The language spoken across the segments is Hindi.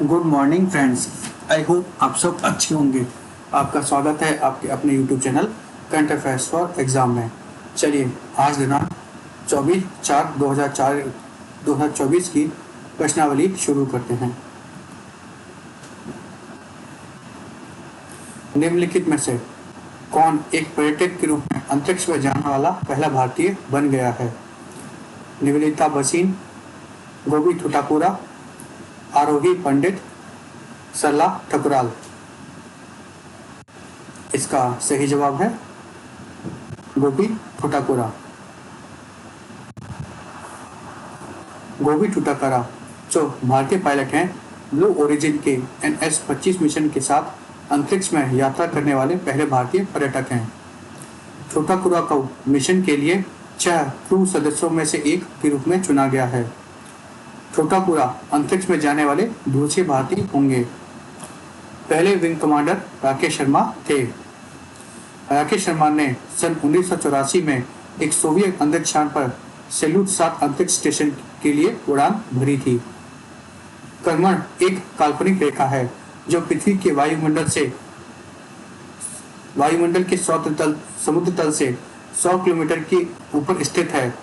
Good morning friends. I hope आप सब अच्छे होंगे। आपका स्वागत है आपके अपने YouTube channel current affairs for exam में। चलिए आज दिनांक 24/4/2024 की प्रश्नावली शुरू करते हैं। निम्नलिखित में से कौन एक पर्यटक के रूप में अंतरिक्ष में जाने वाला पहला भारतीय बन गया है? निवेदिता भसीन, गोपी ठुटापुरा, आरोही पंडित, सरला ठकुराल। इसका सही जवाब है गोपी ठुटापुरा। गोपी ठुटापुरा जो भारतीय पायलट हैं, ब्लू ओरिजिन के NS-25 मिशन के साथ अंतरिक्ष में यात्रा करने वाले पहले भारतीय पर्यटक हैं। ठुटापुरा को मिशन के लिए 6 क्रू सदस्यों में से एक के रूप में चुना गया है। ठुटापुरा अंतरिक्ष में जाने वाले दूसरे भारतीय होंगे। पहले विंग कमांडर राकेश शर्मा थे। राकेश शर्मा ने सन 1984 में एक सोवियत अंतरिक्ष यान पर सैल्यूट 7 अंतरिक्ष स्टेशन के लिए उड़ान भरी थी। कर्मण एक काल्पनिक रेखा है जो पृथ्वी के वायुमंडल के समुद्र तल से 100 किलोमीटर के ऊपर स्थित है।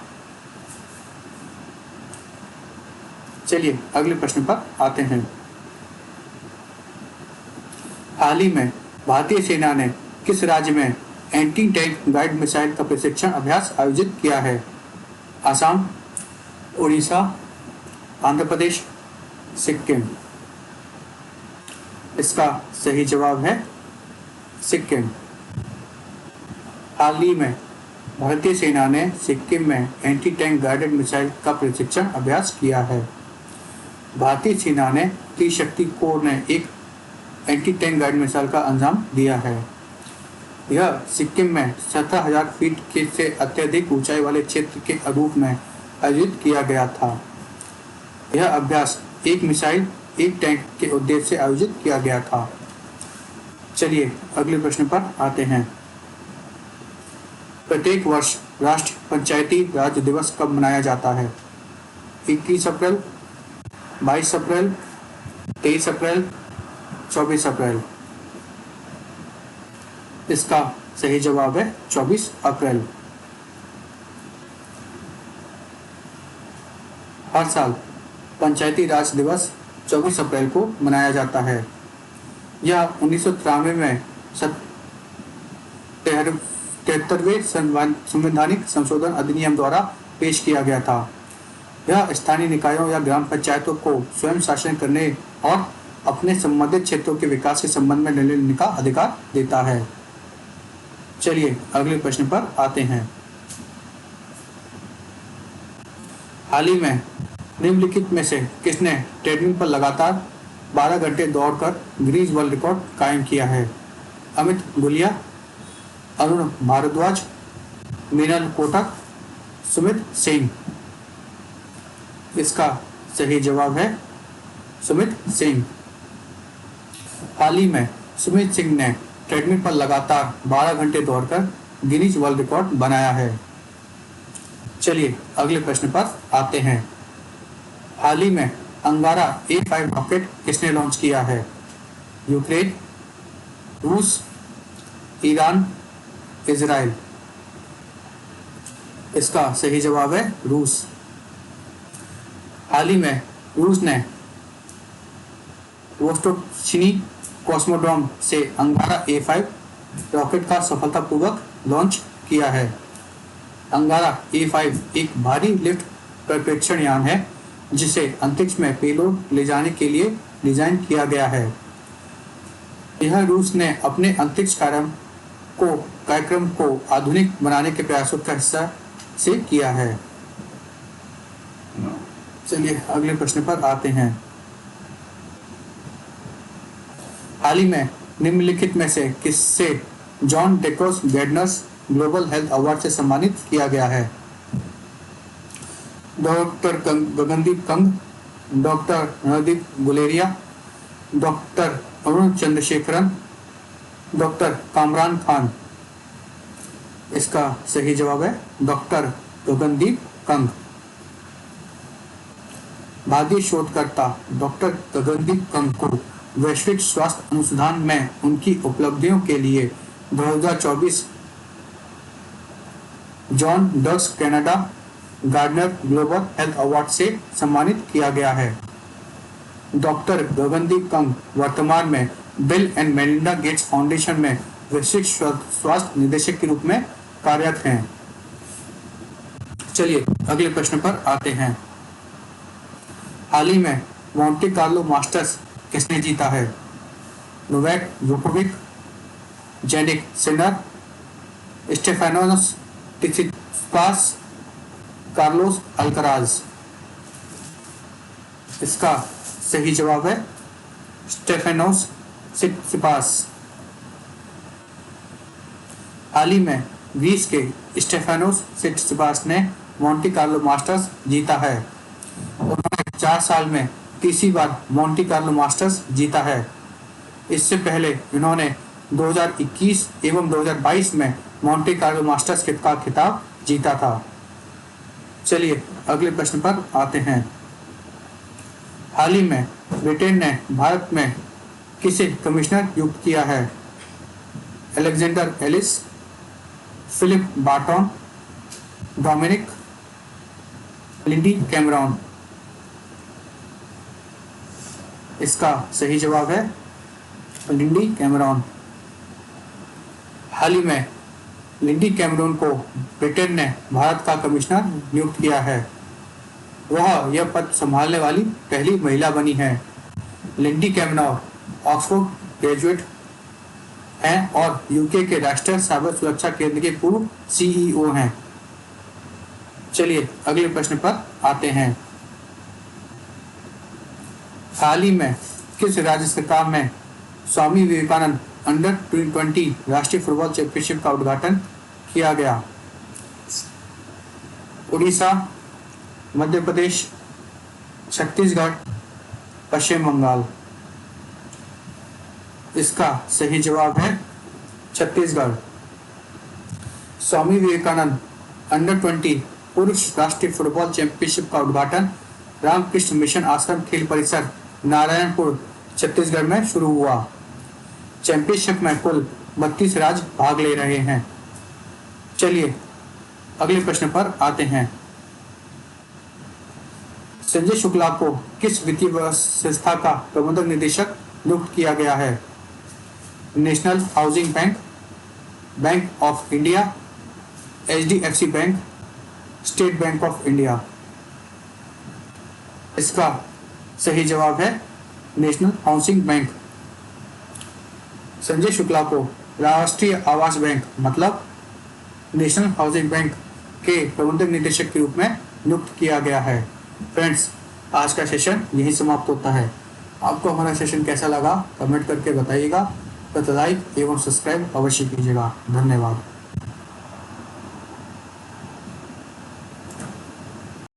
चलिए अगले प्रश्न पर आते हैं। हाल ही में भारतीय सेना ने किस राज्य में एंटी टैंक गाइड मिसाइल का प्रशिक्षण अभ्यास आयोजित किया है? आसाम, उड़ीसा, आंध्र प्रदेश, सिक्किम। इसका सही जवाब है सिक्किम। हाल ही में भारतीय सेना ने सिक्किम में एंटी टैंक गाइडेड मिसाइल का प्रशिक्षण अभ्यास किया है। भारतीय सेना ने त्रिशक्ति कोर ने एक एंटी टैंक गाइड मिसाइल का अंजाम दिया है। यह सिक्किम में 17,000 फीट के से अत्यधिक ऊंचाई वाले क्षेत्र के रूप में आयोजित किया गया था। यह अभ्यास एक मिसाइल एक टैंक के उद्देश्य से आयोजित किया गया था। चलिए अगले प्रश्न पर आते हैं। प्रत्येक वर्ष राष्ट्रीय पंचायती राज दिवस कब मनाया जाता है? 21 अप्रैल, 22 अप्रैल, 23 अप्रैल, 24 अप्रैल। इसका सही जवाब है 24 अप्रैल। हर साल पंचायती राज दिवस 24 अप्रैल को मनाया जाता है। यह 1993 में 73वें संवैधानिक संशोधन अधिनियम द्वारा पेश किया गया था। यह स्थानीय निकायों या ग्राम पंचायतों को स्वयं शासन करने और अपने संबंधित क्षेत्रों के विकास के संबंध में निर्णय लेने का अधिकार देता है। चलिए अगले प्रश्न पर आते हैं। हाल ही में निम्नलिखित में से किसने ट्रेडमिल पर लगातार 12 घंटे दौड़कर गिनीज वर्ल्ड रिकॉर्ड कायम किया है? अमित गुलिया, अरुण भारद्वाज, मीनल कोटक, सुमित सिंह। इसका सही जवाब है सुमित सिंह। हाल ही में सुमित सिंह ने ट्रेडमिल पर लगातार 12 घंटे दौड़कर गिनीज वर्ल्ड रिकॉर्ड बनाया है। चलिए अगले प्रश्न पर आते हैं। हाल ही में अंगारा A5 रॉकेट किसने लॉन्च किया है? यूक्रेन, रूस, ईरान, इजराइल। इसका सही जवाब है रूस। हाल ही में रूस ने वोस्टोचिनी कॉस्मोड्रोम से अंगारा A5 रॉकेट का सफलतापूर्वक लॉन्च किया है। अंगारा A5 एक भारी लिफ्ट प्रक्षेपण यान है जिसे अंतरिक्ष में पेलोड ले जाने के लिए डिजाइन किया गया है। यह रूस ने अपने अंतरिक्ष कार्यक्रम को आधुनिक बनाने के प्रयासों का हिस्सा से किया है। चलिए अगले प्रश्न पर आते हैं। हाल ही में निम्नलिखित में से किससे जॉन डेक्रोस गैर्डनर्स ग्लोबल हेल्थ अवार्ड से सम्मानित किया गया है? Doctor Gagandeep Kang, doctor Randeep Guleria, doctor Arun Chandrasekaran, doctor Kamran Khan. इसका सही जवाब है डॉक्टर गगनदीप कंग। भारतीय शोधकर्ता डॉक्टर गगनदीप कंग को वैश्विक स्वास्थ्य अनुसंधान में उनकी उपलब्धियों के लिए 2024 John Dirks Canada Gairdner Global Health Award से सम्मानित किया गया है। डॉक्टर गगनदीप कंग वर्तमान में bill and Melinda Gates foundation में वैश्विक स्वास्थ्य निदेशक के रूप में कार्यरत हैं। चलिए अगले प्रश्न पर आते हैं। हाल ही में मोंटे कार्लो मास्टर्स किसने जीता है? Novak Djokovic, Jannik Sinner, Stefanos Tsitsipas, Carlos Alcaraz. इसका सही जवाब है स्टेफानोस टिसिपास। हाल ही में ग्रीस के स्टेफानोस टिसिपास ने मोंटे कार्लो मास्टर्स जीता है। उन्होंने 4 साल में तीसरी बार मोंटे कार्लो मास्टर्स जीता है। इससे पहले इन्होंने 2021 एवं 2022 में मोंटे कार्लो मास्टर्स का खिताब जीता था। चलिए अगले प्रश्न पर आते हैं। हाल ही में ब्रिटेन ने भारत में किसे कमिश्नर नियुक्त किया है? Alexander Ellis, Philip Barton, Dominic Lindy Cameron. इसका सही जवाब है लिंडी कैमरॉन। हाल ही में लिंडी कैमरॉन को ब्रिटेन ने भारत का कमिश्नर नियुक्त किया है। वह यह पद संभालने वाली पहली महिला बनी है। लिंडी कैमरॉन ऑक्सफोर्ड ग्रेजुएट हैं और यूके के राष्ट्रीय साइबर सुरक्षा केंद्र के पूर्व सीईओ हैं। चलिए अगले प्रश्न पर आते हैं। हाल ही में किस राज्य सरकार में स्वामी विवेकानंद अंडर 20 राष्ट्रीय फुटबॉल चैंपियनशिप का उद्घाटन किया गया? उड़ीसा, मध्य प्रदेश, छत्तीसगढ़, पश्चिम बंगाल। इसका सही जवाब है छत्तीसगढ़। स्वामी विवेकानंद अंडर 20 पुरुष राष्ट्रीय फुटबॉल चैंपियनशिप का उद्घाटन रामकृष्ण मिशन आश्रम खेल परिसर नारायणपुर छत्तीसगढ़ में शुरू हुआ। चैंपियनशिप में कुल 32 राज्य भाग ले रहे हैं। चलिए अगले प्रश्न पर आते हैं। संजय शुक्ला को किस वित्तीय संस्था का प्रबंधक निदेशक नियुक्त किया गया है? National housing bank, bank of India, HDFC bank, state bank of India. इसका सही जवाब है national housing bank. Sanjay Shukla को राष्ट्रीय आवास बैंक मतलब नेशनल हाउसिंग बैंक के प्रबंधक निदेशक के रूप में नियुक्त किया गया है। फ्रेंड्स, आज का सेशन यही समाप्त होता है। आपको हमारा सेशन कैसा लगा कमेंट करके बताइएगा। तो लाइक एवं सब्सक्राइब अवश्य कीजिएगा। धन्यवाद।